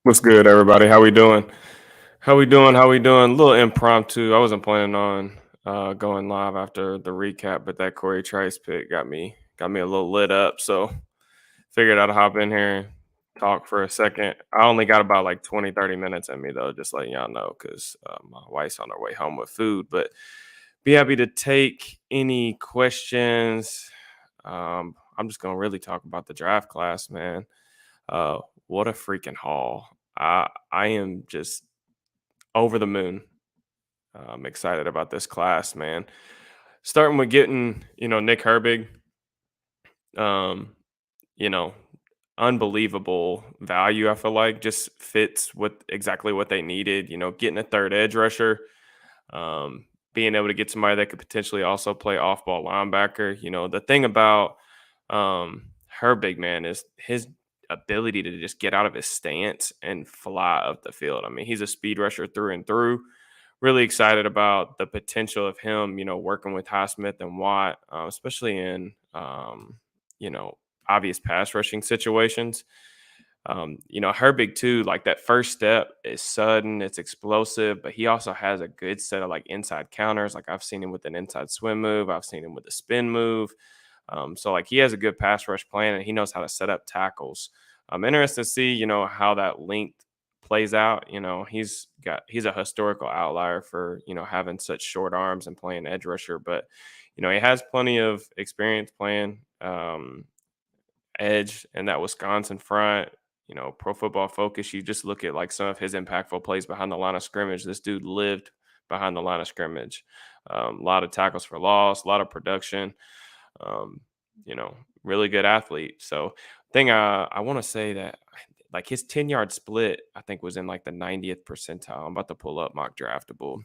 What's good, everybody? How we doing? How we doing? How we doing? A little impromptu. I wasn't planning on going live after the recap, but that Corey Trice pick got me a little lit up. So figured I'd hop in here and talk for a second. I only got about like 20, 30 minutes in me though, just letting y'all know because my wife's on her way home with food. But be happy to take any questions. I'm just gonna really talk about the draft class, man. Uh, what a freaking haul! I am just over the moon. I'm excited about this class, man. Starting with getting, Nick Herbig, um, you know, unbelievable value. I feel like just fits with exactly what they needed. Getting a third edge rusher, being able to get somebody that could potentially also play off ball linebacker. The thing about her big man is his ability to just get out of his stance and fly up the field. I mean, he's a speed rusher through and through. Really excited about the potential of him, working with Highsmith and Watt, especially in, you know, obvious pass rushing situations. Herbig too, like that first step is sudden, it's explosive, but he also has a good set of like inside counters. Like I've seen him with an inside swim move, I've seen him with a spin move. So like he has a good pass rush plan and he knows how to set up tackles. I'm interested to see, how that length plays out. He's a historical outlier for, having such short arms and playing edge rusher, but he has plenty of experience playing edge in that Wisconsin front. Pro Football Focus, you just look at like some of his impactful plays behind the line of scrimmage. This dude lived behind the line of scrimmage. A lot of tackles for loss, a lot of production. Um, really good athlete. So, thing I want to say that like his 10-yard split, I think was in like the 90th percentile. I'm about to pull up mock draftable,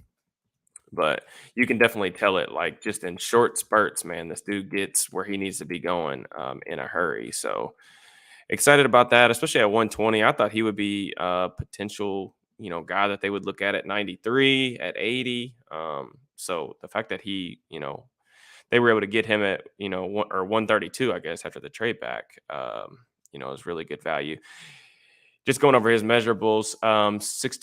but you can definitely tell it like just in short spurts, man. This dude gets where he needs to be going in a hurry. So excited about that, especially at 120. I thought he would be a potential, guy that they would look at 93, at 80. So the fact that they were able to get him at, 132, I guess, after the trade back, is really good value. Just going over his measurables, 6'2",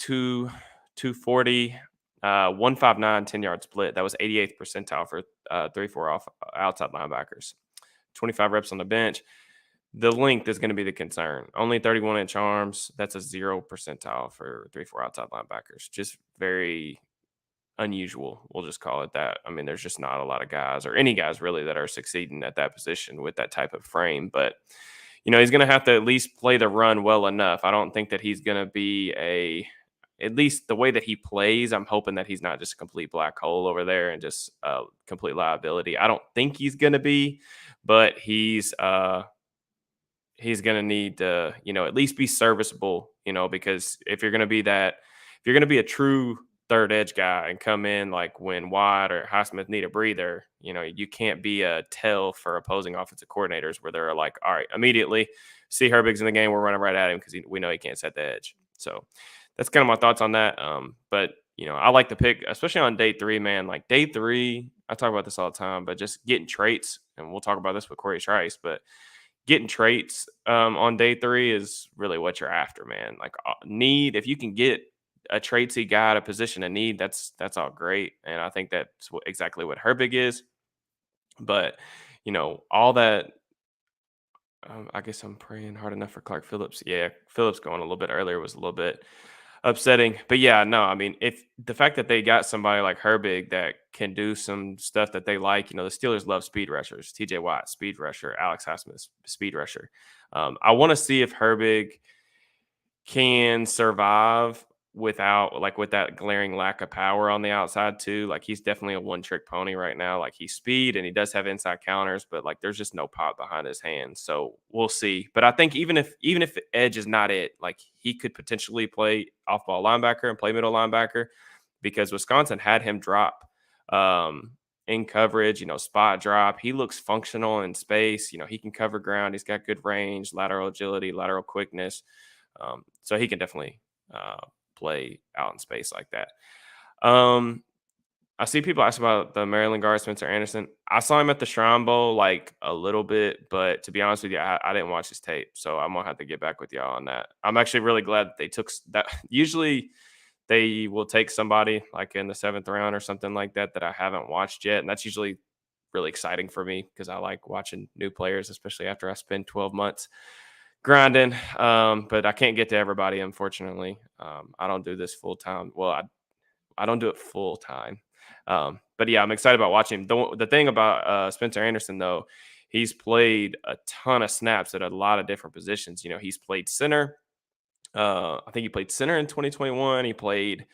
240, 159, 10-yard split. That was 88th percentile for 3-4 off outside linebackers. 25 reps on the bench. The length is going to be the concern. Only 31-inch arms. That's a 0 percentile for 3-4 outside linebackers. Just very unusual. We'll just call it that. I mean, there's just not a lot of guys or any guys really that are succeeding at that position with that type of frame. But, he's going to have to at least play the run well enough. I don't think that he's going to be at least the way that he plays, I'm hoping that he's not just a complete black hole over there and just a complete liability. I don't think he's going to be, but he's going to need to, at least be serviceable, because if you're going to be a true third edge guy and come in like when Watt or Highsmith need a breather, you can't be a tell for opposing offensive coordinators where they're like, all right, immediately see Herbig's in the game, we're running right at him because we know he can't set the edge. So that's kind of my thoughts on that. But I like the pick, especially on day 3, man. Like day 3, I talk about this all the time, but just getting traits, and we'll talk about this with Corey Trice, but getting traits on day 3 is really what you're after, man. Like need, if you can get a tradesy guy at a position of need, that's all great, and I think that's exactly what Herbig is. But all that. I guess I'm praying hard enough for Clark Phillips. Yeah, Phillips going a little bit earlier was a little bit upsetting. But yeah, no, I mean, if the fact that they got somebody like Herbig that can do some stuff that they like, the Steelers love speed rushers. TJ Watt, speed rusher. Alex Highsmith, speed rusher. I want to see if Herbig can survive without like with that glaring lack of power on the outside too. Like he's definitely a one trick pony right now. Like he's speed and he does have inside counters, but like there's just no pop behind his hands. So we'll see. But I think even if edge is not it, like he could potentially play off ball linebacker and play middle linebacker because Wisconsin had him drop in coverage, spot drop. He looks functional in space. He can cover ground. He's got good range, lateral agility, lateral quickness. So he can definitely play out in space like that. Um, I see people ask about the Maryland guard Spencer Anderson. I saw him at the Shrine Bowl like a little bit, but to be honest with you, I didn't watch his tape, so I'm gonna have to get back with y'all on that. I'm actually really glad that they took that. Usually, they will take somebody like in the seventh round or something like that that I haven't watched yet, and that's usually really exciting for me because I like watching new players, especially after I spend 12 months grinding. But I can't get to everybody, unfortunately. I don't do this full time. Well, I don't do it full time. But yeah, I'm excited about watching him. The thing about Spencer Anderson, though, he's played a ton of snaps at a lot of different positions. You know, he's played center. I think he played center in 2021. He played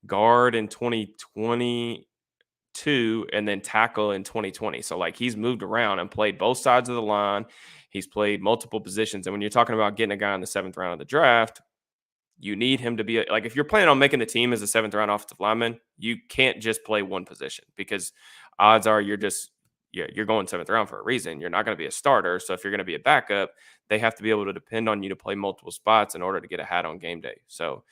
guard in 2022 and then tackle in 2020. So like he's moved around and played both sides of the line. He's played multiple positions. And when you're talking about getting a guy in the seventh round of the draft, you need him to be like if you're planning on making the team as a seventh round offensive lineman, you can't just play one position because odds are you're going seventh round for a reason. You're not going to be a starter. So if you're going to be a backup, they have to be able to depend on you to play multiple spots in order to get a hat on game day. So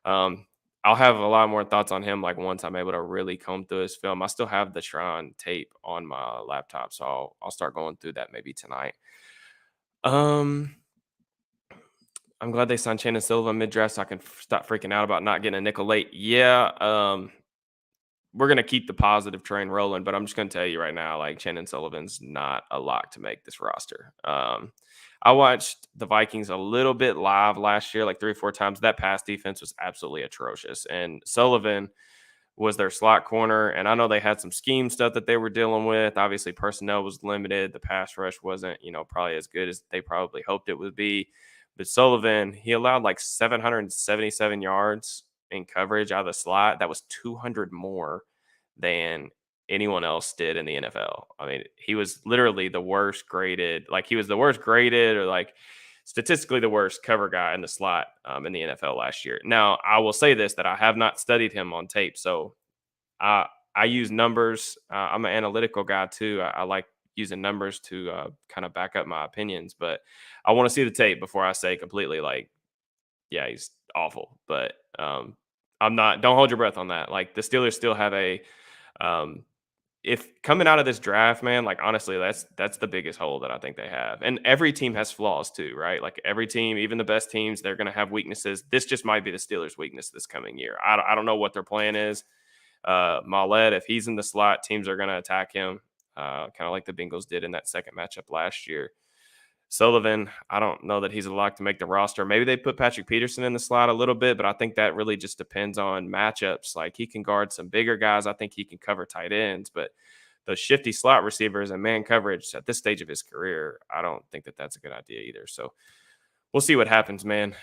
um, I'll have a lot more thoughts on him like once I'm able to really comb through his film. I still have the Shrine tape on my laptop, so I'll start going through that maybe tonight. Um, I'm glad they signed Shannon Silva mid-draft so I can stop freaking out about not getting a nickel late. Yeah, we're gonna keep the positive train rolling, but I'm just gonna tell you right now, like Shannon Sullivan's not a lock to make this roster. I watched the Vikings a little bit live last year, like 3 or 4 times. That pass defense was absolutely atrocious, and Sullivan was their slot corner. And I know they had some scheme stuff that they were dealing with. Obviously, personnel was limited. The pass rush wasn't, probably as good as they probably hoped it would be. But Sullivan, he allowed like 777 yards in coverage out of the slot. That was 200 more than anyone else did in the NFL. I mean, he was literally the worst graded, like he was the worst graded or like statistically the worst cover guy in the slot in the NFL last year. Now, I will say this that I have not studied him on tape. So I I use numbers. I'm an analytical guy too. I like using numbers to kind of back up my opinions, but I want to see the tape before I say completely like, yeah, he's awful. But I'm not. Don't hold your breath on that. Like the Steelers still have a um, if coming out of this draft, man, like honestly, that's the biggest hole that I think they have. And every team has flaws too, right? Like every team, even the best teams, they're going to have weaknesses. This just might be the Steelers' weakness this coming year. I don't know what their plan is. Mollett, if he's in the slot, teams are going to attack him, kind of like the Bengals did in that second matchup last year. Sullivan, I don't know that he's a lock to make the roster. Maybe they put Patrick Peterson in the slot a little bit, but I think that really just depends on matchups. Like he can guard some bigger guys. I think he can cover tight ends, but those shifty slot receivers and man coverage at this stage of his career, I don't think that that's a good idea either. So we'll see what happens, man.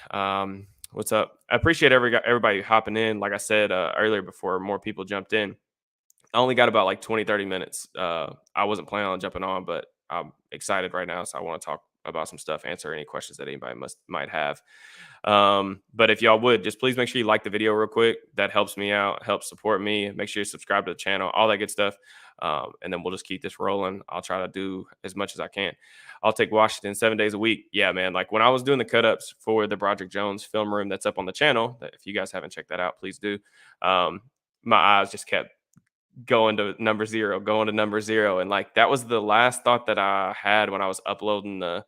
What's up? I appreciate everybody hopping in. Like I said earlier before more people jumped in, I only got about like 20, 30 minutes. I wasn't planning on jumping on, but I'm excited right now. So I want to talk about some stuff, answer any questions that anybody might have. But if y'all would just please make sure you like the video real quick. That helps me out, helps support me. Make sure you subscribe to the channel, all that good stuff. And then we'll just keep this rolling. I'll try to do as much as I can. I'll take Washington 7 days a week. Yeah, man. Like when I was doing the cut ups for the Broderick Jones film room that's up on the channel, that if you guys haven't checked that out, please do. My eyes just kept going to number zero. And like that was the last thought that I had when I was uploading the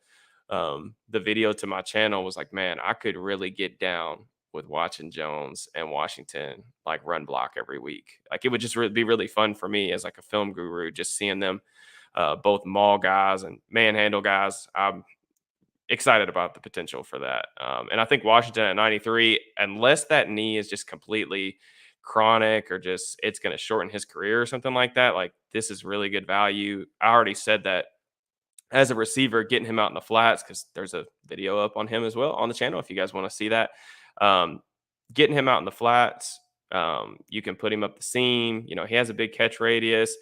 video to my channel was like, man, I could really get down with watching Jones and Washington like run block every week. Like it would just be really fun for me as like a film guru, just seeing them both maul guys and manhandle guys. I'm excited about the potential for that. And I think Washington at 93, unless that knee is just completely chronic or just it's going to shorten his career or something like that, like this is really good value. I already said that as a receiver, getting him out in the flats, because there's a video up on him as well on the channel if you guys want to see that. Um, Getting him out in the flats, you can put him up the seam. You know, he has a big catch radius.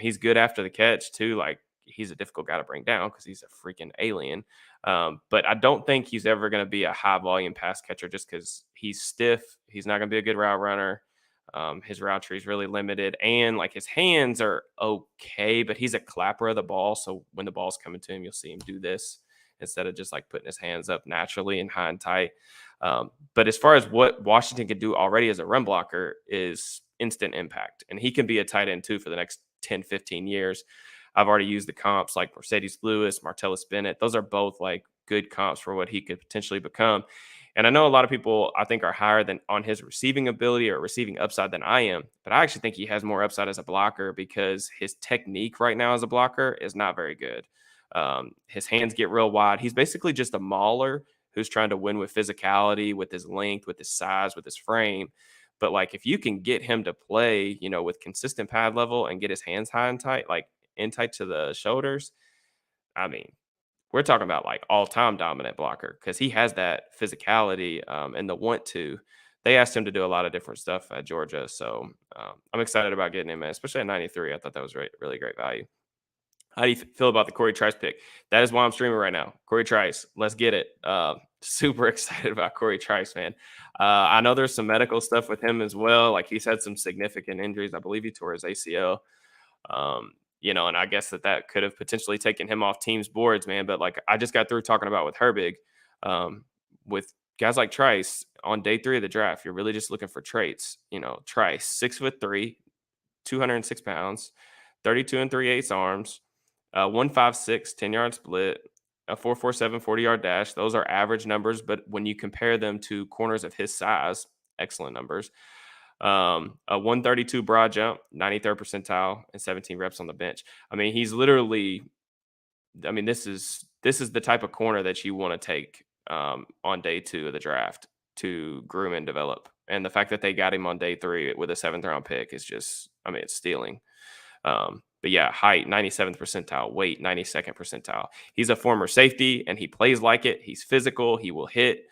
He's good after the catch too. Like he's a difficult guy to bring down because he's a freaking alien. But I don't think he's ever going to be a high volume pass catcher just because he's stiff. He's not going to be a good route runner. His route tree is really limited, and like his hands are okay, but he's a clapper of the ball. So when the ball's coming to him, you'll see him do this instead of just like putting his hands up naturally and high and tight. But as far as what Washington could do already as a run blocker is instant impact. And he can be a tight end too for the next 10, 15 years. I've already used the comps like Mercedes Lewis, Martellus Bennett. Those are both like good comps for what he could potentially become. And I know a lot of people I think are higher than on his receiving ability or receiving upside than I am, but I actually think he has more upside as a blocker because his technique right now as a blocker is not very good. His hands get real wide. He's basically just a mauler who's trying to win with physicality, with his length, with his size, with his frame. But like if you can get him to play, with consistent pad level and get his hands high and tight, like in tight to the shoulders, I mean, we're talking about like all-time dominant blocker because he has that physicality and the want to. They asked him to do a lot of different stuff at Georgia, so I'm excited about getting him, man, especially at 93. I thought that was really great value. How do you feel about the Corey Trice pick? That is why I'm streaming right now. Corey Trice, let's get it. Super excited about Corey Trice, man. I know there's some medical stuff with him as well. Like he's had some significant injuries. I believe he tore his ACL. And I guess that could have potentially taken him off teams' boards, man. But like I just got through talking about with Herbig, with guys like Trice on day 3 of the draft, you're really just looking for traits. Trice, 6'3", 206 pounds, 32 and 3/8 arms, 156, 10-yard split, a 4.47 40-yard dash. Those are average numbers, but when you compare them to corners of his size, excellent numbers. A 132 broad jump, 93rd percentile, and 17 reps on the bench. I mean, he's literally. I mean, this is the type of corner that you want to take on day 2 of the draft to groom and develop. And the fact that they got him on day 3 with a 7th round pick is just, I mean, it's stealing. But yeah, height 97th percentile, weight 92nd percentile. He's a former safety and he plays like it. He's physical. He will hit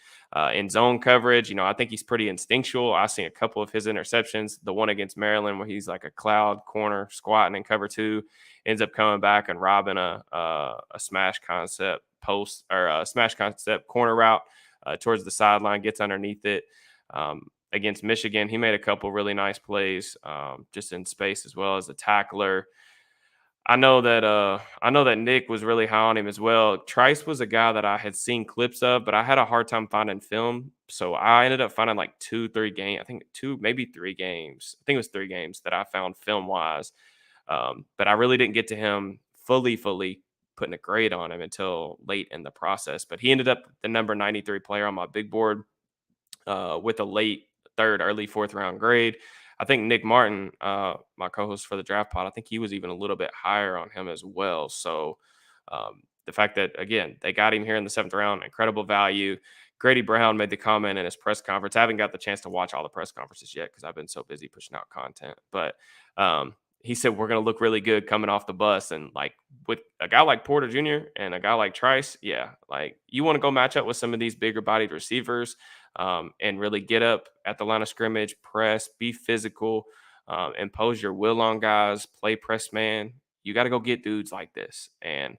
in zone coverage. I think he's pretty instinctual. I've seen a couple of his interceptions. The one against Maryland where he's like a cloud corner squatting in cover 2, ends up coming back and robbing a smash concept post or a smash concept corner route towards the sideline, gets underneath it. Against Michigan, he made a couple really nice plays just in space as well as a tackler. I know that Nick was really high on him as well. Trice was a guy that I had seen clips of, but I had a hard time finding film. So I ended up finding like 2, 3 games. I think 2, maybe 3 games. I think it was 3 games that I found film wise. But I really didn't get to him fully putting a grade on him until late in the process. But he ended up the number 93 player on my big board with a late 3rd, early 4th round grade. I think Nick Martin, my co-host for the draft pod, I think he was even a little bit higher on him as well. So the fact that, again, they got him here in the 7th round, incredible value. Grady Brown made the comment in his press conference. I haven't got the chance to watch all the press conferences yet because I've been so busy pushing out content. But he said we're going to look really good coming off the bus. And like with a guy like Porter Jr. and a guy like Trice, yeah, like you want to go match up with some of these bigger bodied receivers and really get up at the line of scrimmage, press, be physical, impose your will on guys, play press man. You got to go get dudes like this. And,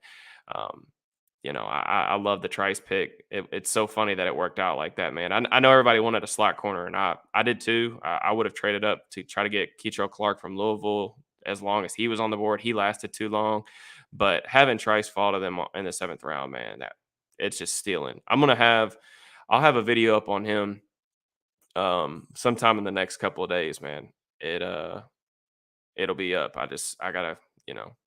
I love the Trice pick. It's so funny that it worked out like that, man. I know everybody wanted a slot corner, and I did too. I would have traded up to try to get Keitrell Clark from Louisville as long as he was on the board. He lasted too long. But having Trice fall to them in the 7th round, man, it's just stealing. I'll have a video up on him sometime in the next couple of days, man. It'll be up. I gotta,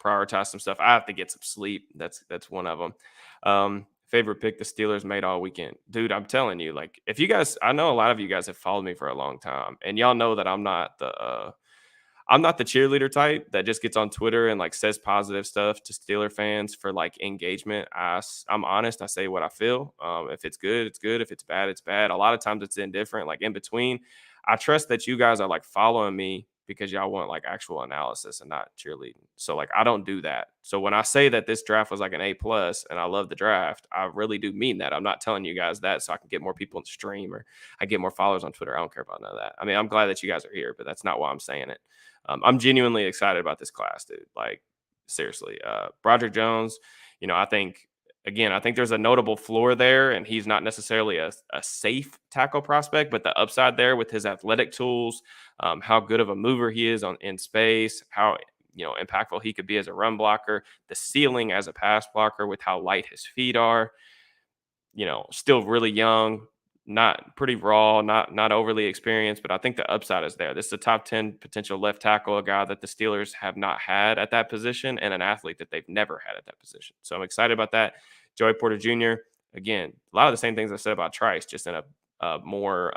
prioritize some stuff. I have to get some sleep. That's one of them. Favorite pick the Steelers made all weekend. Dude, I'm telling you, like if you guys, I know a lot of you guys have followed me for a long time and y'all know that I'm not the cheerleader type that just gets on Twitter and like says positive stuff to Steeler fans for like engagement. I'm honest. I say what I feel. If it's good, it's good. If it's bad, it's bad. A lot of times it's indifferent, like in between. I trust that you guys are like following me because y'all want like actual analysis and not cheerleading. So like I don't do that. So when I say that this draft was like an A plus and I love the draft, I really do mean that. I'm not telling you guys that so I can get more people in the stream or I get more followers on Twitter. I don't care about none of that. I mean, I'm glad that you guys are here, but that's not why I'm saying it. I'm genuinely excited about this class, dude. Like seriously, Broderick Jones. I think there's a notable floor there, and he's not necessarily a safe tackle prospect, but the upside there with his athletic tools, how good of a mover he is in space, how impactful he could be as a run blocker, the ceiling as a pass blocker with how light his feet are. Still really young, not pretty raw, not overly experienced, but I think the upside is there. This is a top 10 potential left tackle, a guy that the Steelers have not had at that position, and an athlete that they've never had at that position. So I'm excited about that. Joey Porter Jr., again, a lot of the same things I said about Trice, just in a more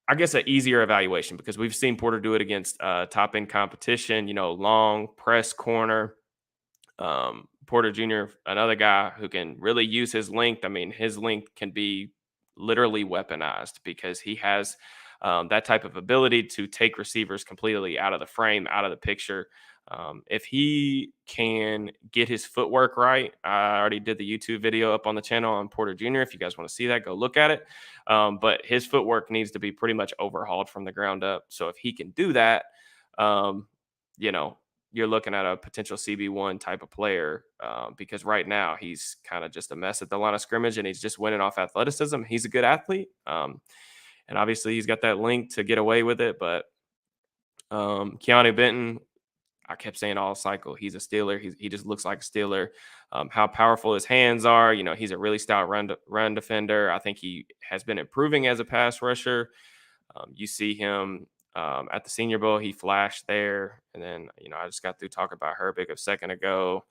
I guess an easier evaluation because we've seen Porter do it against top end competition, long press corner. Porter Jr., another guy who can really use his length. I mean, his length can be literally weaponized because he has that type of ability to take receivers completely out of the frame, out of the picture. If he can get his footwork right, I already did the YouTube video up on the channel on Porter Jr. If you guys want to see that, go look at it. But his footwork needs to be pretty much overhauled from the ground up. So if he can do that, um, you know, you're looking at a potential CB1 type of player because right now he's kind of just a mess at the line of scrimmage and he's just winning off athleticism. He's a good athlete. And obviously he's got that link to get away with it. But Keanu Benton, I kept saying all cycle, he's a Steeler. He just looks like a Steeler. How powerful his hands are. He's a really stout run defender. I think he has been improving as a pass rusher. You see him at the Senior Bowl, he flashed there. And then, I just got through talking about Herbig a second ago.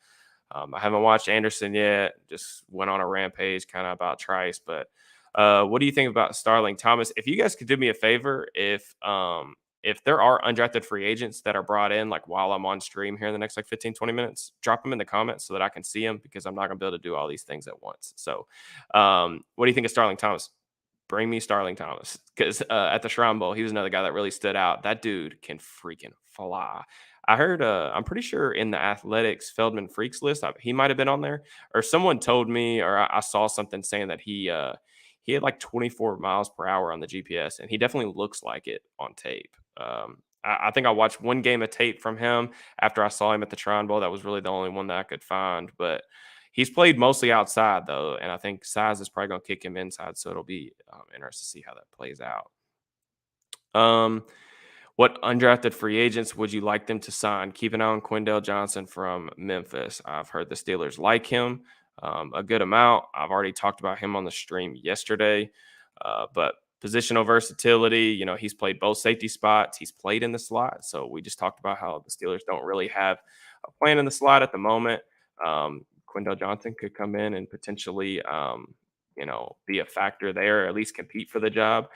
I haven't watched Anderson yet. Just went on a rampage kind of about Trice. But what do you think about Starling Thomas? If you guys could do me a favor, if there are undrafted free agents that are brought in, like while I'm on stream here in the next like 15, 20 minutes, drop them in the comments so that I can see them because I'm not going to be able to do all these things at once. So what do you think of Starling Thomas? Bring me Starling Thomas because at the Shrine Bowl, he was another guy that really stood out. That dude can freaking fly. I heard, I'm pretty sure in the Athletics Feldman Freaks list, he might have been on there, or someone told me, or I saw something saying that he had like 24 miles per hour on the GPS, and he definitely looks like it on tape. I think I watched one game of tape from him after I saw him at the Shrine Bowl. That was really the only one that I could find, but he's played mostly outside though, and I think size is probably going to kick him inside. So it'll be interesting to see how that plays out. What undrafted free agents would you like them to sign? Keep an eye on Quindell Johnson from Memphis. I've heard the Steelers like him a good amount. I've already talked about him on the stream yesterday, but positional versatility. He's played both safety spots. He's played in the slot. So we just talked about how the Steelers don't really have a plan in the slot at the moment. Quindell Johnson could come in and potentially, be a factor there, or at least compete for the job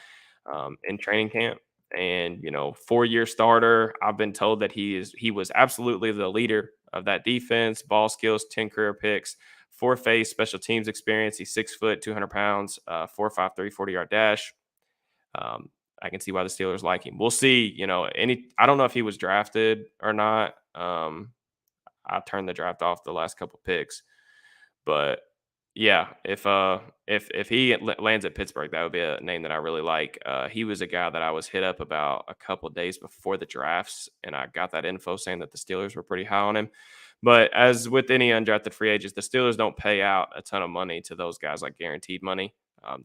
in training camp. And 4-year starter. I've been told that he was absolutely the leader of that defense. Ball skills, 10 career picks, 4 phase special teams experience. He's 6 foot, 200 pounds, 4.53 40-yard dash. I can see why the Steelers like him. We'll see. I don't know if he was drafted or not. I turned the draft off the last couple picks, but yeah, if he lands at Pittsburgh, that would be a name that I really like. He was a guy that I was hit up about a couple days before the drafts, and I got that info saying that the Steelers were pretty high on him. But as with any undrafted free agents, the Steelers don't pay out a ton of money to those guys, like guaranteed money.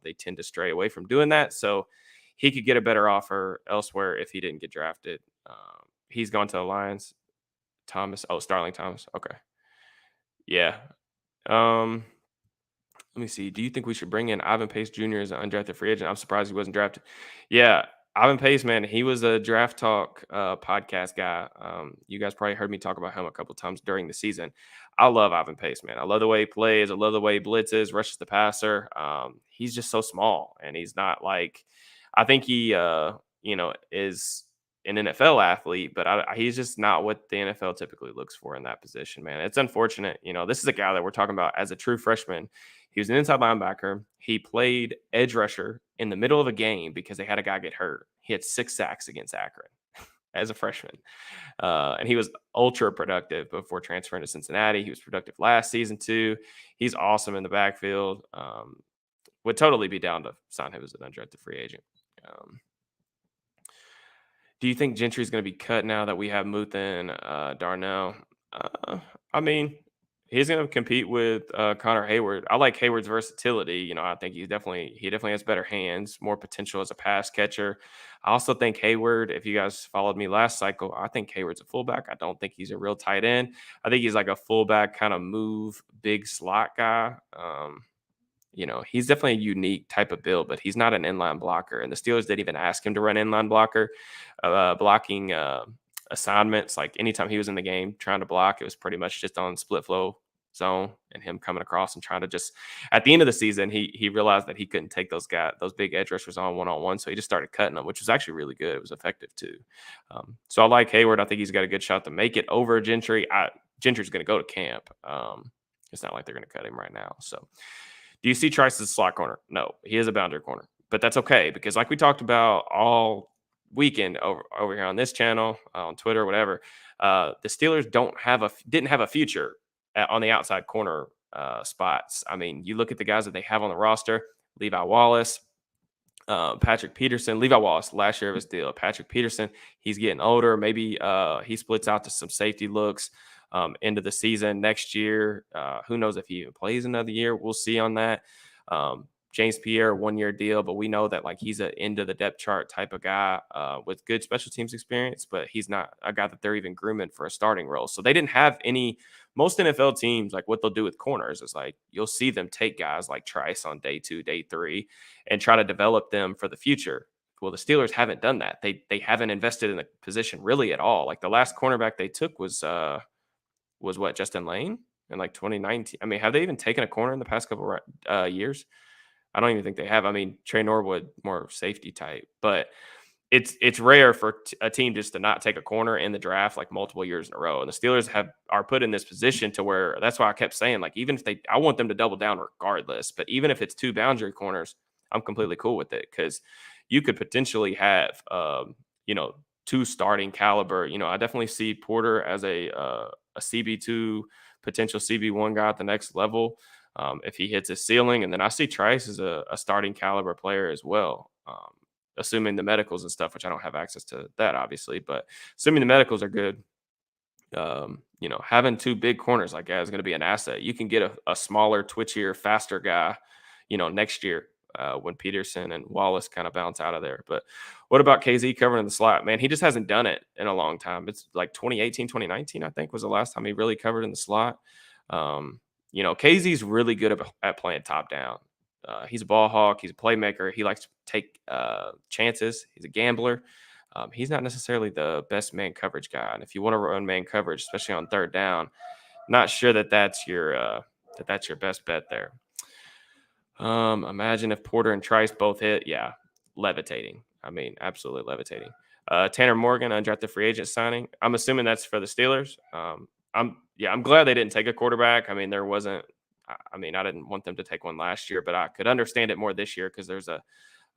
They tend to stray away from doing that. So he could get a better offer elsewhere if he didn't get drafted. He's gone to the Lions. Starling Thomas. Okay. Yeah. Um, Let me see. Do you think we should bring in Ivan Pace Jr. as an undrafted free agent? I'm surprised he wasn't drafted. Yeah, Ivan Pace, man, he was a Draft Talk podcast guy. You guys probably heard me talk about him a couple times during the season. I love Ivan Pace, man. I love the way he plays. I love the way he blitzes, rushes the passer. He's just so small, and he's not like I think he, is an NFL athlete, but he's just not what the NFL typically looks for in that position, man. It's unfortunate. This is a guy that we're talking about as a true freshman. He was an inside linebacker. He played edge rusher in the middle of a game because they had a guy get hurt. He had 6 sacks against Akron as a freshman. And he was ultra productive before transferring to Cincinnati. He was productive last season too. He's awesome in the backfield. Would totally be down to sign him as an undrafted free agent. Do you think Gentry is going to be cut now that we have Muth and Darnell? I mean, he's going to compete with Connor Hayward. I like Hayward's versatility. I think he definitely has better hands, more potential as a pass catcher. I also think Hayward, if you guys followed me last cycle, I think Hayward's a fullback. I don't think he's a real tight end. I think he's like a fullback kind of move, big slot guy. he's definitely a unique type of build, but he's not an inline blocker. And the Steelers didn't even ask him to run inline blocking assignments. Like anytime he was in the game trying to block, it was pretty much just on split flow zone and him coming across and trying to just at the end of the season, he realized that he couldn't take those big edge rushers on one. So he just started cutting them, which was actually really good. It was effective too. So I like Hayward. I think he's got a good shot to make it over Gentry. Gentry's going to go to camp. It's not like they're going to cut him right now. So do you see Trice as a slot corner? No, he is a boundary corner, but that's okay because, like we talked about all weekend over here on this channel, on Twitter, whatever, the Steelers didn't have a future on the outside corner spots. I mean, you look at the guys that they have on the roster: Levi Wallace, Patrick Peterson. Levi Wallace, last year of his deal. Patrick Peterson, he's getting older. Maybe he splits out to some safety looks into the season next year. Who knows if he even plays another year? We'll see on that. James Pierre, 1-year deal, but we know that like he's an end of the depth chart type of guy with good special teams experience, but he's not a guy that they're even grooming for a starting role. So they didn't have any. Most NFL teams, like what they'll do with corners is like you'll see them take guys like Trice on day 2, day 3, and try to develop them for the future. Well, the Steelers haven't done that. They haven't invested in the position really at all. Like the last cornerback they took was what, Justin Lane in like 2019. I mean, have they even taken a corner in the past couple years? I don't even think they have. I mean, Trey Norwood, more safety type, but it's rare for a team just to not take a corner in the draft like multiple years in a row. And the Steelers are put in this position to where that's why I kept saying like even if I want them to double down regardless, but even if it's 2 boundary corners, I'm completely cool with it because you could potentially have 2 starting caliber. I definitely see Porter as a CB2 potential CB1 guy at the next level. If he hits his ceiling, and then I see Trice as a starting caliber player as well. Assuming the medicals and stuff, which I don't have access to that obviously, but assuming the medicals are good, having 2 big corners like that is going to be an asset. You can get a smaller, twitchier, faster guy, next year when Peterson and Wallace kind of bounce out of there. But what about KZ covering the slot? Man, he just hasn't done it in a long time. It's like 2018, 2019, I think was the last time he really covered in the slot. KZ's really good at playing top down. He's a ball hawk. He's a playmaker. He likes to take chances. He's a gambler. He's not necessarily the best man coverage guy. And if you want to run man coverage, especially on third down, not sure that's your best bet there. Imagine if Porter and Trice both hit. Yeah, levitating. I mean, absolutely levitating. Tanner Morgan, undrafted free agent signing. I'm assuming that's for the Steelers. I'm glad they didn't take a quarterback. I mean, there wasn't. I mean, I didn't want them to take one last year, but I could understand it more this year because there's a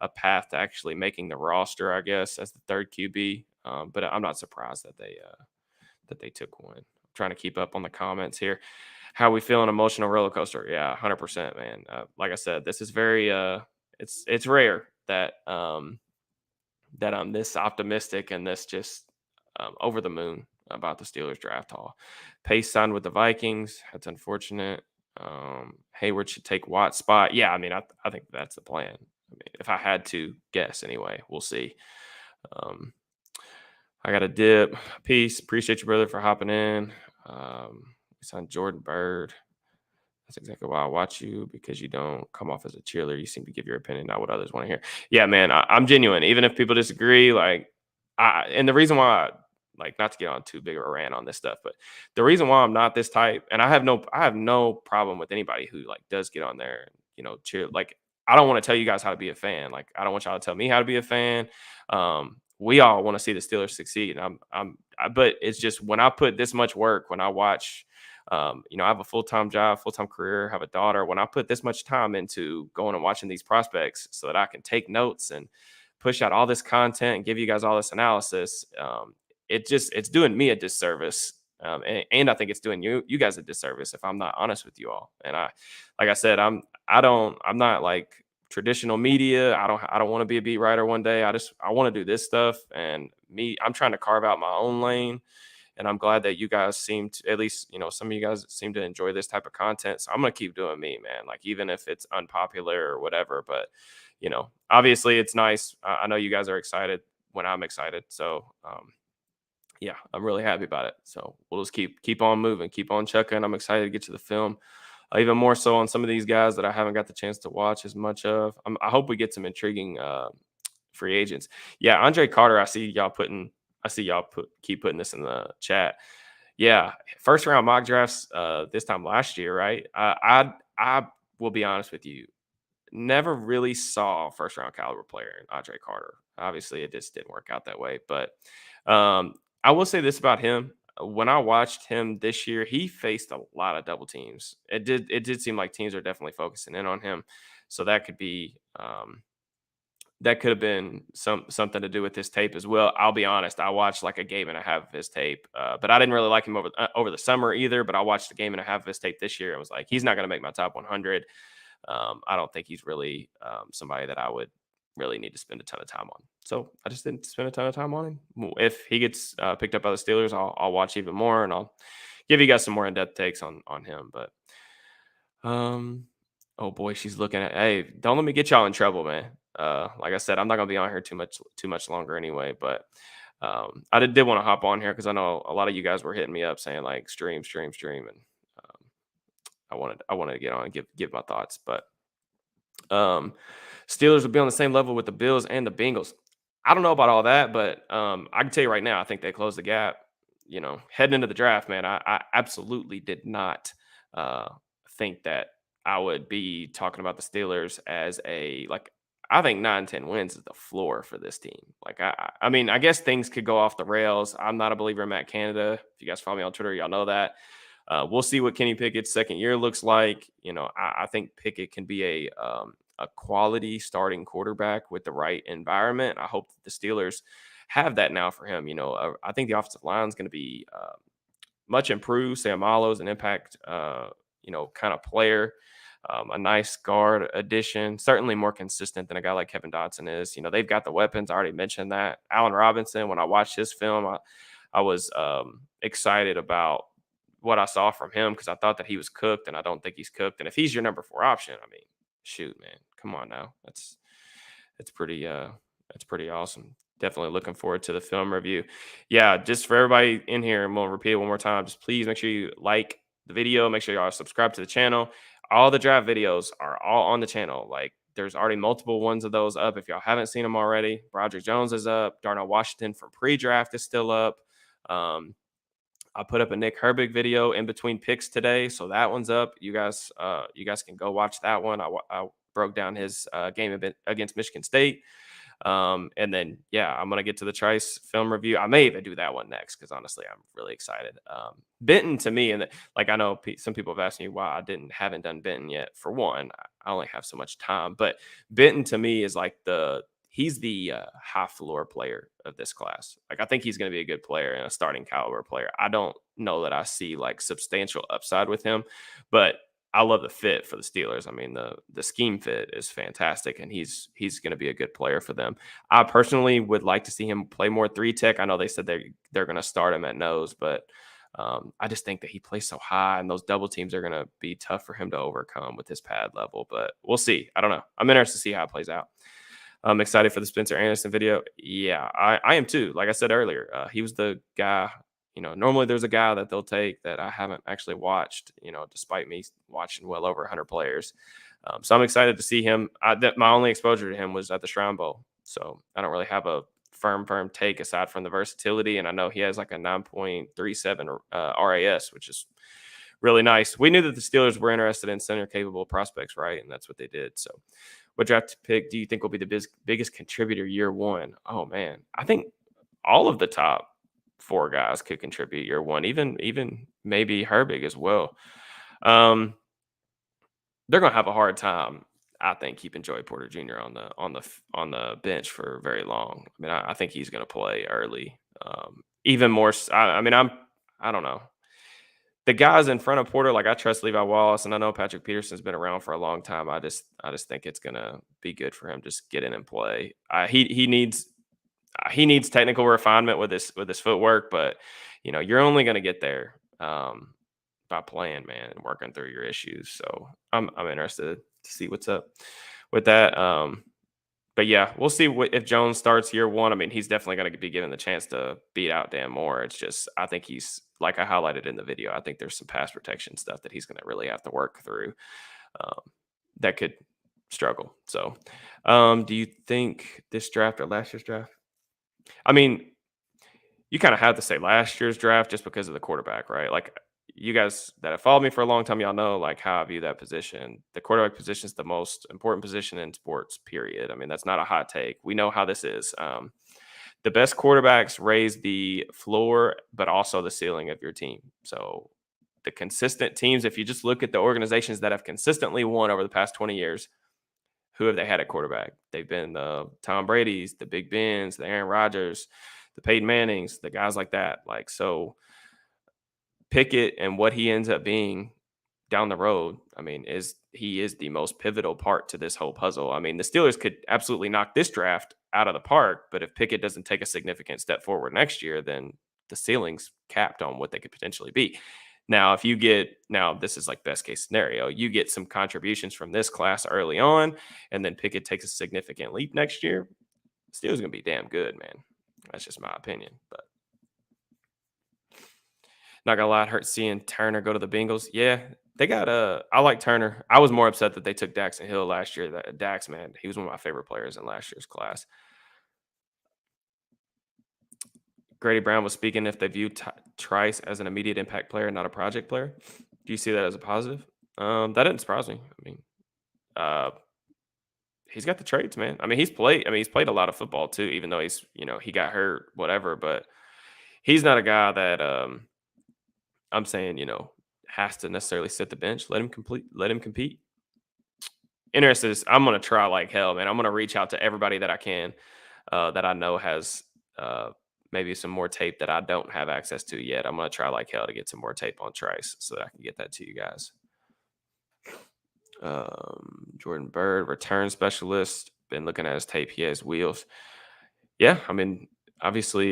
path to actually making the roster, I guess, as the third QB. But I'm not surprised that they took one. I'm trying to keep up on the comments here. How we feeling? Emotional roller coaster? Yeah, 100%, man. Like I said, this is very it's rare that that I'm this optimistic and this just over the moon about the Steelers draft haul. Pace signed with the Vikings. That's unfortunate. Hayward should take Watt's spot. Yeah, I mean, I think that's the plan. I mean, if I had to guess anyway, we'll see. I got a dip. Peace. Appreciate you, brother, for hopping in. We signed Jordan Bird. That's exactly why I watch you, because you don't come off as a cheerleader. You seem to give your opinion, not what others want to hear. Yeah, man, I'm genuine. Even if people disagree, and the reason why, not to get on too big of a rant on this stuff, but the reason why I'm not this type, and I have no problem with anybody who does get on there and cheer. I don't want to tell you guys how to be a fan. I don't want y'all to tell me how to be a fan. We all want to see the Steelers succeed. But it's just when I put this much work, when I watch. I have a full-time job, full-time career, have a daughter. When I put this much time into going and watching these prospects so that I can take notes and push out all this content and give you guys all this analysis, it's doing me a disservice. And I think it's doing you guys a disservice if I'm not honest with you all. And like I said, I'm not like traditional media. I don't want to be a beat writer one day. I want to do this stuff, and I'm trying to carve out my own lane. And I'm glad that you guys seem to, at least, some of you guys seem to enjoy this type of content. So I'm going to keep doing me, man. Even if it's unpopular or whatever, but, obviously it's nice. I know you guys are excited when I'm excited. So, yeah, I'm really happy about it. So we'll just keep on moving, keep on chucking. I'm excited to get to the film. even more so on some of these guys that I haven't got the chance to watch as much of. I hope we get some intriguing free agents. Yeah, Andre Carter. I see y'all keep putting this in the chat. Yeah, first round mock drafts this time last year, right? I will be honest with you. Never really saw a first round caliber player in Andre Carter. Obviously, it just didn't work out that way. But I will say this about him. When I watched him this year, he faced a lot of double teams. It did seem like teams are definitely focusing in on him. So that could have been something to do with his tape as well. I'll be honest, I watched like a game and a half of his tape, but I didn't really like him over the summer either. But I watched a game and a half of his tape this year and was like, he's not going to make my top 100. I don't think he's really somebody that I would really need to spend a ton of time on. So I just didn't spend a ton of time on him. If he gets picked up by the Steelers, I'll watch even more and I'll give you guys some more in depth takes on him. But um, oh boy, she's looking at. Hey, don't let me get y'all in trouble, man. Like I said, I'm not gonna be on here too much longer anyway. But I did want to hop on here because I know a lot of you guys were hitting me up saying like stream, and I wanted to get on and give my thoughts. But um, Steelers will be on the same level with the Bills and the Bengals. I don't know about all that, but I can tell you right now, I think they closed the gap. Heading into the draft, man, I absolutely did not uh, think that I would be talking about the Steelers as a like. I think 9-10 wins is the floor for this team. Like, I mean, I guess things could go off the rails. I'm not a believer in Matt Canada. If you guys follow me on Twitter, y'all know that. We'll see what Kenny Pickett's second year looks like. I think Pickett can be a quality starting quarterback with the right environment. I hope that the Steelers have that now for him. I think the offensive line is going to be much improved. Sam Malo's an impact, kind of player. A nice guard addition, certainly more consistent than a guy like Kevin Dotson is. They've got the weapons. I already mentioned that. Allen Robinson, when I watched his film, I was excited about what I saw from him because I thought that he was cooked, and I don't think he's cooked. And if he's your number 4 option, I mean, shoot, man, come on now. That's pretty awesome. Definitely looking forward to the film review. Yeah, just for everybody in here, and we'll repeat it one more time. Just please make sure you like the video. Make sure y'all subscribe to the channel. All the draft videos are all on the channel. Like, there's already multiple ones of those up. If y'all haven't seen them already, Broderick Jones is up. Darnell Washington from pre-draft is still up. I put up a Nick Herbig video in between picks today, so that one's up. You guys can go watch that one. I broke down his game a bit against Michigan State. And then, yeah, I'm going to get to the Trice film review. I may even do that one next because honestly, I'm really excited. Benton to me, and like I know some people have asked me why I haven't done Benton yet. For one, I only have so much time, but Benton to me is like he's the high floor player of this class. Like, I think he's going to be a good player and a starting caliber player. I don't know that I see like substantial upside with him, but I love the fit for the Steelers. I mean, the scheme fit is fantastic, and he's going to be a good player for them. I personally would like to see him play more 3 tech. I know they said they're going to start him at nose, but I just think that he plays so high, and those double teams are going to be tough for him to overcome with his pad level. But we'll see. I don't know. I'm interested to see how it plays out. I'm excited for the Spencer Anderson video. Yeah, I am too. Like I said earlier, he was the guy. Normally there's a guy that they'll take that I haven't actually watched, despite me watching well over 100 players. So I'm excited to see him. My only exposure to him was at the Shrine Bowl. So I don't really have a firm take aside from the versatility. And I know he has like a 9.37 RAS, which is really nice. We knew that the Steelers were interested in center capable prospects, right? And that's what they did. So what draft pick do you think will be the biggest contributor year one? Oh, man. I think all of the top 4 guys could contribute year one, even maybe Herbig as well. They're gonna have a hard time, I think, keeping Joey Porter Jr. on the bench for very long. I mean, I think he's gonna play early. Even more. I mean, I don't know. The guys in front of Porter, like I trust Levi Wallace, and I know Patrick Peterson's been around for a long time. I just think it's gonna be good for him just get in and play. He needs technical refinement with his footwork, but you're only going to get there by playing, man, and working through your issues. So I'm interested to see what's up with that. But yeah, we'll see if Jones starts year one. I mean, he's definitely going to be given the chance to beat out Dan Moore. It's just, I think he's, like I highlighted in the video, I think there's some pass protection stuff that he's going to really have to work through, um, that could struggle. So, do you think this draft or last year's draft? I mean, you kind of have to say last year's draft just because of the quarterback, right? Like, you guys that have followed me for a long time, y'all know like how I view that position. The quarterback position is the most important position in sports, period. I mean, that's not a hot take. We know how this is. The best quarterbacks raise the floor, but also the ceiling of your team. So the consistent teams, if you just look at the organizations that have consistently won over the past 20 years, who have they had at quarterback? They've been the Tom Brady's, the Big Bens, the Aaron Rodgers, the Peyton Mannings, the guys like that. Like, so Pickett and what he ends up being down the road, I mean, he is the most pivotal part to this whole puzzle. I mean, the Steelers could absolutely knock this draft out of the park, but if Pickett doesn't take a significant step forward next year, then the ceiling's capped on what they could potentially be. Now, if you get now, this is like best case scenario, you get some contributions from this class early on, and then Pickett takes a significant leap next year, Steelers gonna be damn good, man. That's just my opinion, but not gonna lie, it hurts seeing Turner go to the Bengals. Yeah, they got I like Turner. I was more upset that they took Daxon Hill last year. That Dax, man, he was one of my favorite players in last year's class. Grady Brown was speaking if they view Trice as an immediate impact player, not a project player. Do you see that as a positive? That didn't surprise me. I mean, uh, he's got the traits, man. I mean, he's played. I mean, he's played a lot of football too, even though he got hurt, whatever. But he's not a guy that I'm saying, has to necessarily sit the bench. Let him compete. Interested. I'm gonna try like hell, man. I'm gonna reach out to everybody that I can, that I know has maybe some more tape that I don't have access to yet. I'm gonna try like hell to get some more tape on Trice so that I can get that to you guys. Jordan Bird, return specialist. Been looking at his tape. He has wheels. Yeah, I mean, obviously,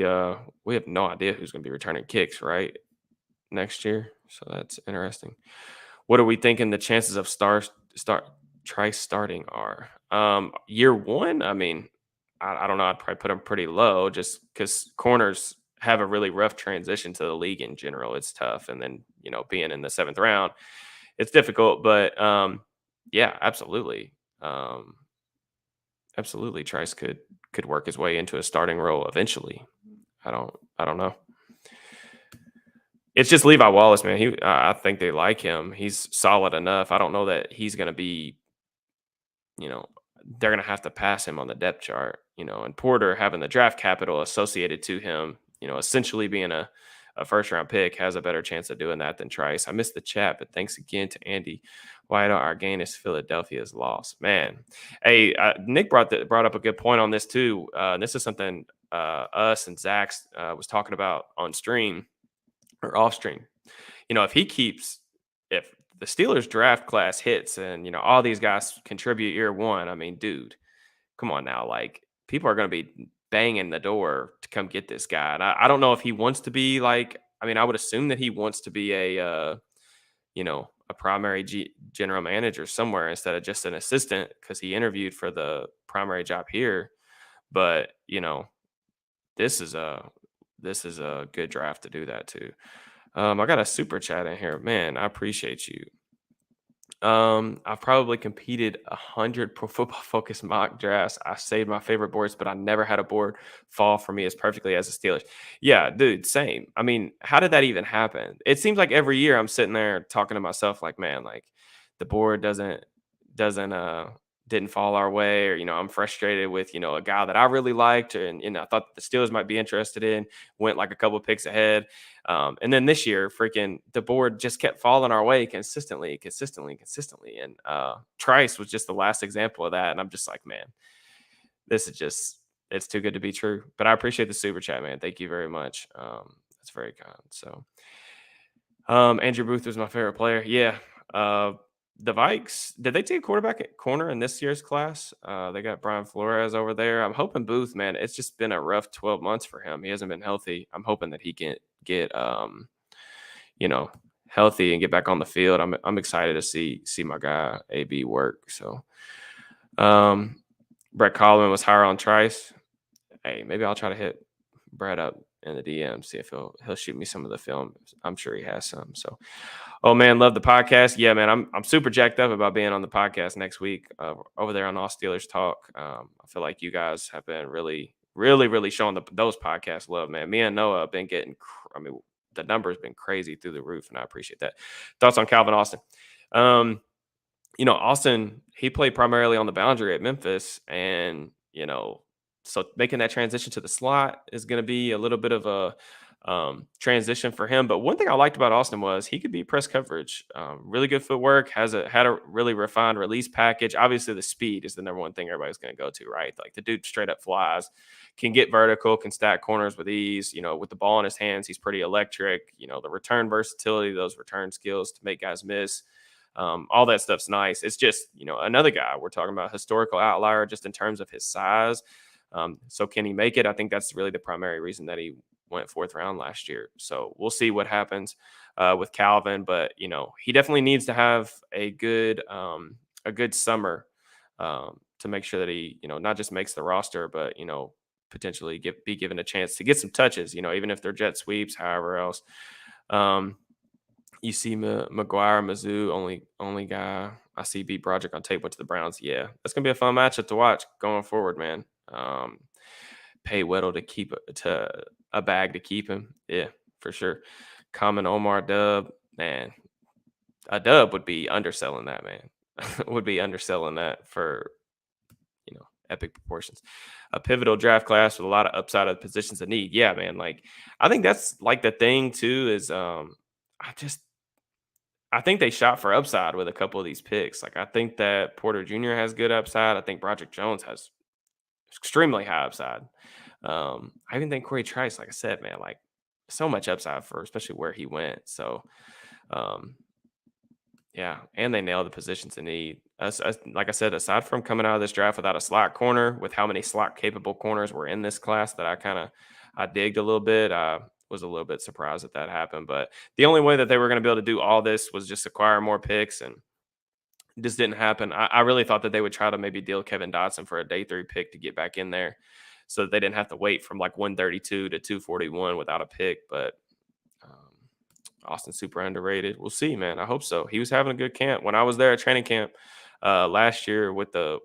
we have no idea who's gonna be returning kicks, right? Next year. So that's interesting. What are we thinking the chances of start Trice starting are? Year one, I mean, I don't know. I'd probably put them pretty low just because corners have a really rough transition to the league in general. It's tough. And then, being in the seventh round, it's difficult. But yeah, absolutely. Um, absolutely. Trice could work his way into a starting role eventually. I don't know. It's just Levi Wallace, man. I think they like him. He's solid enough. I don't know that he's going to be, you know, they're going to have to pass him on the depth chart, and Porter having the draft capital associated to him, essentially being a first round pick has a better chance of doing that than Trice. I missed the chat, but thanks again to Andy. Why don't our gain is Philadelphia's loss, man? Hey, Nick brought up a good point on this too. This is something us and Zach was talking about on stream or off stream. If the Steelers draft class hits and all these guys contribute year one, I mean, dude, come on now. Like, people are going to be banging the door to come get this guy. And I don't know if he wants to be like, I mean, I would assume that he wants to be a primary general manager somewhere instead of just an assistant because he interviewed for the primary job here. But, this is a good draft to do that too. I got a super chat in here. Man, I appreciate you. I've probably competed 100 Pro Football Focus mock drafts. I saved my favorite boards, but I never had a board fall for me as perfectly as the Steelers. Yeah, dude, same. I mean, how did that even happen? It seems like every year I'm sitting there talking to myself, like, man, like the board doesn't didn't fall our way, or I'm frustrated with a guy that I really liked, and I thought the Steelers might be interested in, went like a couple picks ahead. And then this year, freaking the board just kept falling our way consistently. And Trice was just the last example of that. And I'm just like, man, it's too good to be true. But I appreciate the super chat, man. Thank you very much. That's very kind. So Andrew Booth was my favorite player. Yeah. The Vikes, did they take a quarterback at corner in this year's class? They got Brian Flores over there. I'm hoping Booth, man, it's just been a rough 12 months for him. He hasn't been healthy. I'm hoping that he can get you know, healthy and get back on the field. I'm excited to see my guy AB work. So Brett Coleman was higher on Trice. Hey, maybe I'll try to hit Brett up in the DM, see if he'll shoot me some of the film. I'm sure he has some. So, oh man, love the podcast. Yeah, man, I'm super jacked up about being on the podcast next week over there on All Steelers Talk. I feel like you guys have been really, really, really showing those podcasts love, man. Me and Noah have been getting. I mean, the numbers been crazy through the roof, and I appreciate that. Thoughts on Calvin Austin? Um, Austin, he played primarily on the boundary at Memphis, and so making that transition to the slot is going to be a little bit of a transition for him. But one thing I liked about Austin was he could be press coverage, really good footwork, had a really refined release package. Obviously, the speed is the number one thing everybody's going to go to, right? Like the dude straight up flies, can get vertical, can stack corners with ease. With the ball in his hands, he's pretty electric. The return versatility, those return skills to make guys miss. All that stuff's nice. It's just, another guy we're talking about, historical outlier just in terms of his size. So can he make it? I think that's really the primary reason that he went fourth round last year. So we'll see what happens with Calvin, but he definitely needs to have a good summer to make sure that he not just makes the roster, but potentially be given a chance to get some touches. Even if they're jet sweeps, however else. You see McGuire, Mizzou, only guy I see beat Broderick on tape went to the Browns. Yeah, that's gonna be a fun matchup to watch going forward, man. Pay Weddle to keep to a bag to keep him. Yeah, for sure. Common Omar Dub, man. A dub would be underselling that, man. Would be underselling that for epic proportions. A pivotal draft class with a lot of upside of positions of need. Yeah, man. Like I think that's like the thing too is I think they shot for upside with a couple of these picks. Like I think that Porter Jr. has good upside. I think Broderick Jones has extremely high upside. I even think Corey Trice, like I said, man, like so much upside for especially where he went. So, um, yeah, and they nailed the positions in need. Like I said, aside from coming out of this draft without a slot corner, with how many slot capable corners were in this class, that I digged a little bit. I was a little bit surprised that happened, but the only way that they were going to be able to do all this was just acquire more picks, and this didn't happen. I really thought that they would try to maybe deal Kevin Dotson for a day 3 pick to get back in there, so that they didn't have to wait from like 132 to 241 without a pick. But Austin's super underrated. We'll see, man. I hope so. He was having a good camp when I was there at training camp last year with the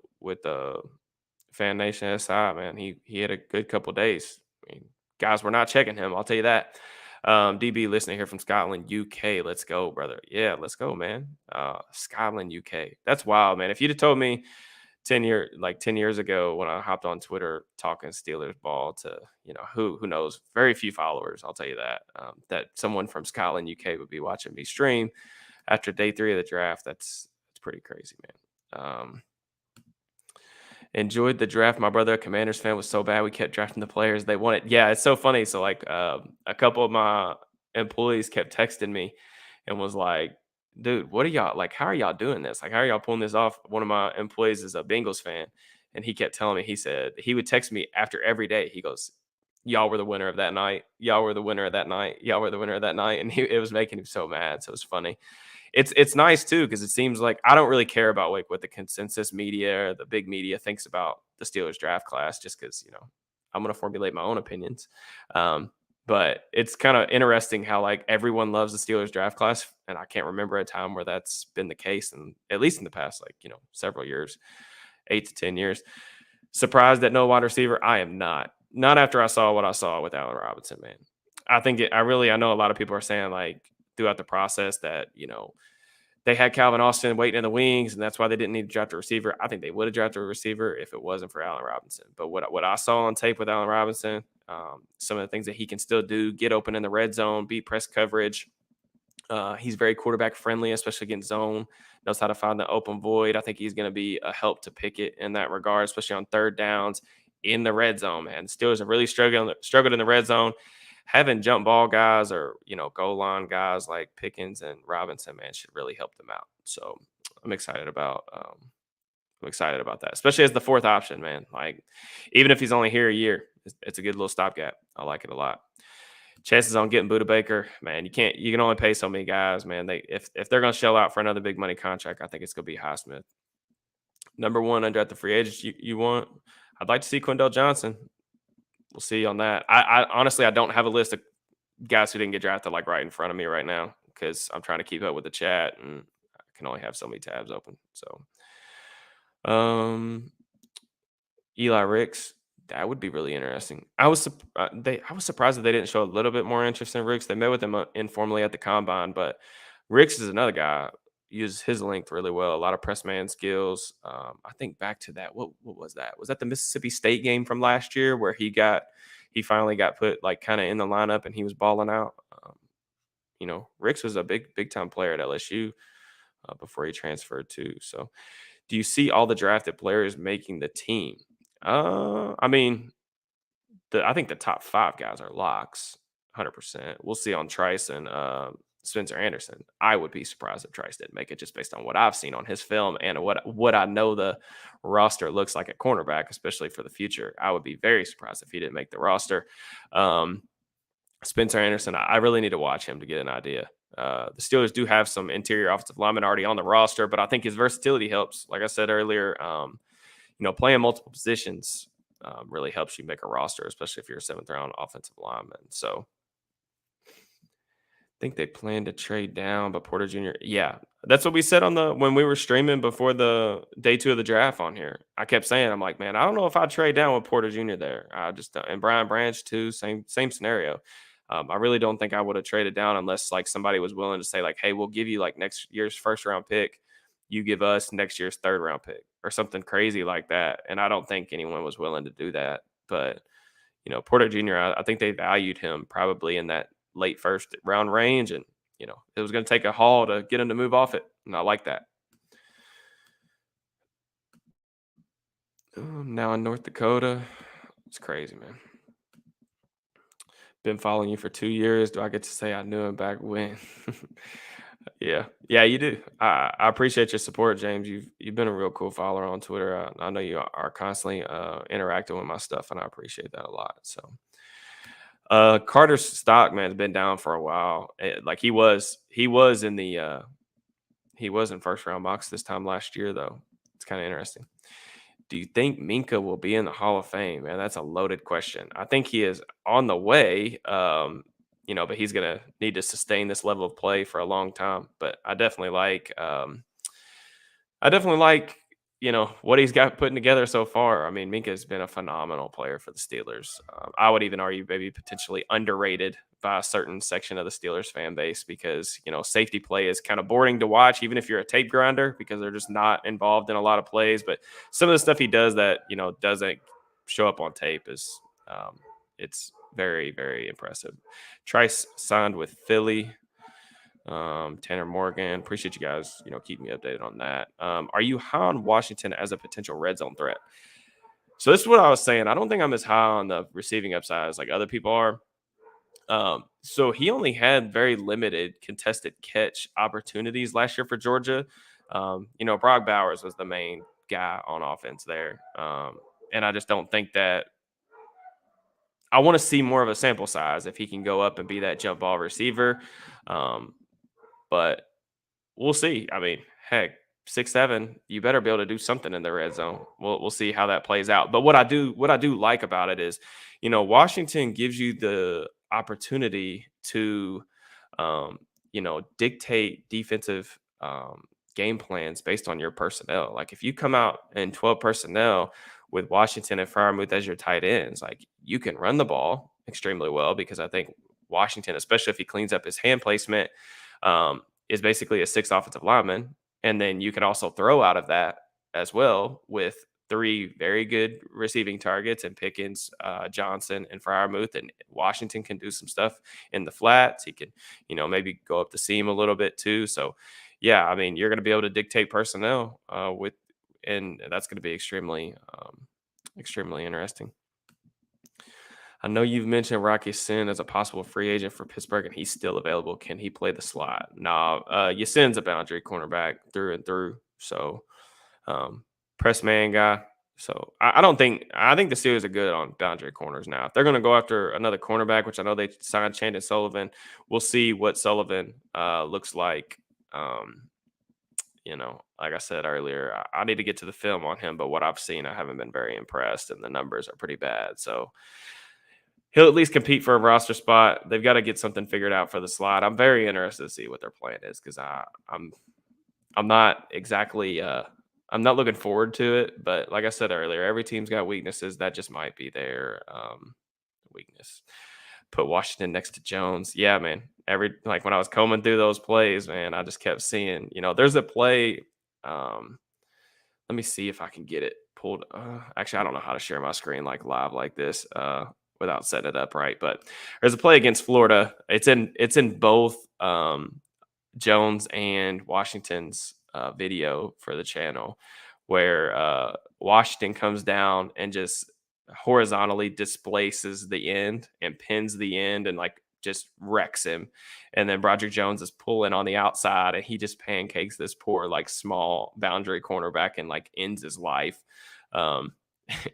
Fan Nation SI. Man, he had a good couple days. I mean, guys were not checking him. I'll tell you that. DB listening here from Scotland, UK. Let's go, brother. Yeah, let's go, man. Scotland, UK. That's wild, man. If you'd have told me 10 years ago when I hopped on Twitter talking Steelers ball to, who knows, very few followers, I'll tell you that someone from Scotland, UK would be watching me stream after day 3 of the draft. That's pretty crazy, man. Enjoyed the draft. My brother, a Commanders fan, was so bad we kept drafting the players they wanted. Yeah, it's so funny. So like a couple of my employees kept texting me and was like, dude, what are y'all like? How are y'all doing this? Like, how are y'all pulling this off? One of my employees is a Bengals fan, and he kept telling me, he said he would text me after every day. He goes, y'all were the winner of that night. Y'all were the winner of that night. Y'all were the winner of that night. And it was making him so mad. So it was funny. It's nice too, because it seems like I don't really care about like what the consensus media or the big media thinks about the Steelers draft class, just because I'm going to formulate my own opinions. But it's kind of interesting how like everyone loves the Steelers draft class, and I can't remember a time where that's been the case, and at least in the past several years, 8 to 10 years. Surprised that no wide receiver? I am not. Not after I saw what I saw with Allen Robinson, man. I know a lot of people are saying like throughout the process that they had Calvin Austin waiting in the wings, and that's why they didn't need to draft a receiver. I think they would have drafted a receiver if it wasn't for Allen Robinson. But what I saw on tape with Allen Robinson, some of the things that he can still do, get open in the red zone, beat press coverage. He's very quarterback friendly, especially against zone. Knows how to find the open void. I think he's going to be a help to Pickett in that regard, especially on third downs in the red zone. Man, the Steelers have really struggled in the red zone. Having jump ball guys or goal line guys like Pickens and Robinson, man, should really help them out. So I'm excited about that, especially as the fourth option, man. Like even if he's only here a year, it's a good little stopgap. I like it a lot. Chances on getting Buda Baker, man, you can only pay so many guys, man. If they're gonna shell out for another big money contract, I think it's gonna be Highsmith. Number one undrafted free agents you want? I'd like to see Quindell Johnson. We'll see on that. I honestly I don't have a list of guys who didn't get drafted like right in front of me right now because I'm trying to keep up with the chat and I can only have so many tabs open. So, um, Eli Ricks, that would be really interesting. I was surprised that they didn't show a little bit more interest in Ricks. They met with him informally at the combine, but Ricks is another guy. Uses his length really well. A lot of press man skills. I think back to that. What was that? Was that the Mississippi State game from last year where he finally got put like kind of in the lineup and he was balling out. Ricks was a big time player at LSU before he transferred too. So, do you see all the drafted players making the team? I mean, I think the top five guys are locks, 100%. We'll see on Trice and Spencer Anderson. I would be surprised if Trice didn't make it just based on what I've seen on his film and what I know the roster looks like at cornerback, especially for the future. I would be very surprised if he didn't make the roster. Spencer Anderson, I really need to watch him to get an idea. The Steelers do have some interior offensive linemen already on the roster, but I think his versatility helps. Like I said earlier, playing multiple positions really helps you make a roster, especially if you're a seventh round offensive lineman. So I think they plan to trade down, but Porter Jr. Yeah, that's what we said when we were streaming before the day 2 of the draft on here. I kept saying, I'm like, man, I don't know if I'd trade down with Porter Jr. there. I just and Brian Branch too, same scenario. I really don't think I would have traded down unless like somebody was willing to say like, hey, we'll give you like next year's first round pick. You give us next year's third round pick or something crazy like that. And I don't think anyone was willing to do that. But, Porter Jr., I think they valued him probably in that late first round range. And, it was going to take a haul to get him to move off it. And I like that. Now in North Dakota, it's crazy, man. Been following you for 2 years. Do I get to say I knew him back when? Yeah. Yeah, you do. I appreciate your support, James. You've been a real cool follower on Twitter. I know you are constantly interacting with my stuff, and I appreciate that a lot. So, Carter's stock, man, has been down for a while. Like he was in first round mocks this time last year, though. It's kind of interesting. Do you think Minka will be in the Hall of Fame? Man, that's a loaded question. I think he is on the way. But he's gonna need to sustain this level of play for a long time. But I definitely like, what he's got putting together so far. I mean, Minka's been a phenomenal player for the Steelers. I would even argue maybe potentially underrated by a certain section of the Steelers fan base because, safety play is kind of boring to watch, even if you're a tape grinder, because they're just not involved in a lot of plays. But some of the stuff he does that, doesn't show up on tape is it's very, very impressive. Trice signed with Philly. Tanner Morgan, appreciate you guys, keep me updated on that. Are you high on Washington as a potential red zone threat? So this is what I was saying. I don't think I'm as high on the receiving upside as like other people are. So he only had very limited contested catch opportunities last year for Georgia. Brock Bowers was the main guy on offense there. And I just don't think that I want to see more of a sample size if he can go up and be that jump ball receiver. But we'll see. I mean, heck, 6'7", you better be able to do something in the red zone. We'll see how that plays out. But what I do like about it is, Washington gives you the opportunity to, dictate defensive game plans based on your personnel. Like if you come out in 12 personnel with Washington and Freiermuth as your tight ends, like you can run the ball extremely well because I think Washington, especially if he cleans up his hand placement, is basically a 6 offensive lineman. And then you can also throw out of that as well with 3 very good receiving targets and Pickens, Johnson, and Freiermuth. And Washington can do some stuff in the flats. He can, maybe go up the seam a little bit too. So, yeah, I mean, you're going to be able to dictate personnel and that's going to be extremely interesting. I know you've mentioned Rocky Sin as a possible free agent for Pittsburgh, and he's still available. Can he play the slot? No, Yasin's a boundary cornerback through and through. So, press man guy. So I think the Steelers are good on boundary corners now. If they're going to go after another cornerback, which I know they signed Chandon Sullivan, we'll see what Sullivan looks like like I said earlier, I need to get to the film on him, but what I've seen, I haven't been very impressed, and the numbers are pretty bad. So he'll at least compete for a roster spot. They've got to get something figured out for the slot. I'm very interested to see what their plan is because I'm not exactly I'm not looking forward to it. But like I said earlier, every team's got weaknesses. That just might be their weakness. Put Washington next to Jones. Yeah, man. Like when I was combing through those plays, man, I just kept seeing, there's a play. Um, Let me see if I can get it pulled. Actually, I don't know how to share my screen like live like this without setting it up right. But there's a play against Florida. It's in both Jones and Washington's video for the channel, where Washington comes down and just horizontally displaces the end and pins the end and like just wrecks him. And then Broderick Jones is pulling on the outside and he just pancakes this poor, like small boundary cornerback and like ends his life. Um,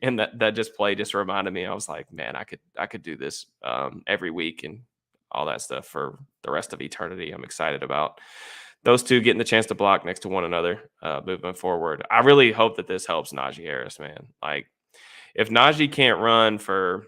and that just play just reminded me, I was like, man, I could do this every week and all that stuff for the rest of eternity. I'm excited about those two getting the chance to block next to one another moving forward. I really hope that this helps Najee Harris, man. Like, if Najee can't run for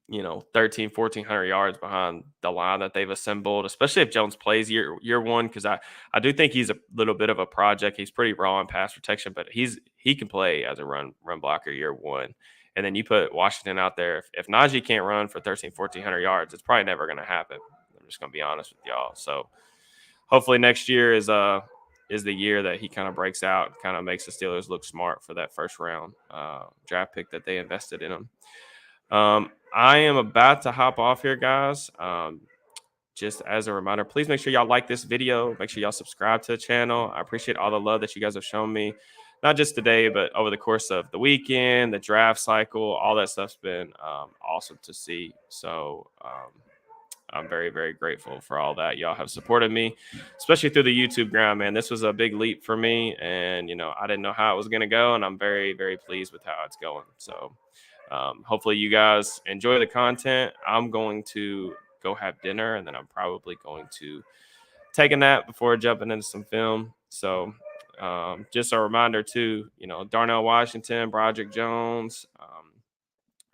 1,400 yards behind the line that they've assembled, especially if Jones plays year one, because I do think he's a little bit of a project. He's pretty raw in pass protection, but he can play as a run blocker year one. And then you put Washington out there. If Najee can't run for 1,400 yards, it's probably never going to happen. I'm just going to be honest with y'all. So hopefully next year is the year that he kind of breaks out, kind of makes the Steelers look smart for that first round draft pick that they invested in him. I am about to hop off here, guys. Just as a reminder, please make sure y'all like this video. Make sure y'all subscribe to the channel. I appreciate all the love that you guys have shown me, not just today, but over the course of the weekend, the draft cycle. All that stuff's been awesome to see. So I'm very, very grateful for all that. Y'all have supported me, especially through the YouTube ground, man. This was a big leap for me, and I didn't know how it was going to go, and I'm very, very pleased with how it's going. So hopefully you guys enjoy the content. I'm going to go have dinner, and then I'm probably going to take a nap before jumping into some film. So just a reminder too, Darnell Washington, Broderick Jones,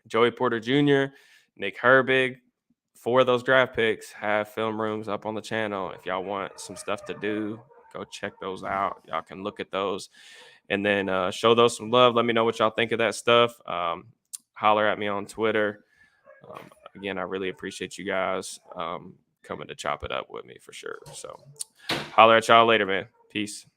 Joey Porter Jr., Nick Herbig, 4 of those draft picks have film rooms up on the channel. If y'all want some stuff to do, go check those out. Y'all can look at those and then show those some love. Let me know what y'all think of that stuff. Holler at me on Twitter. Again, I really appreciate you guys coming to chop it up with me for sure. So holler at y'all later, man. Peace.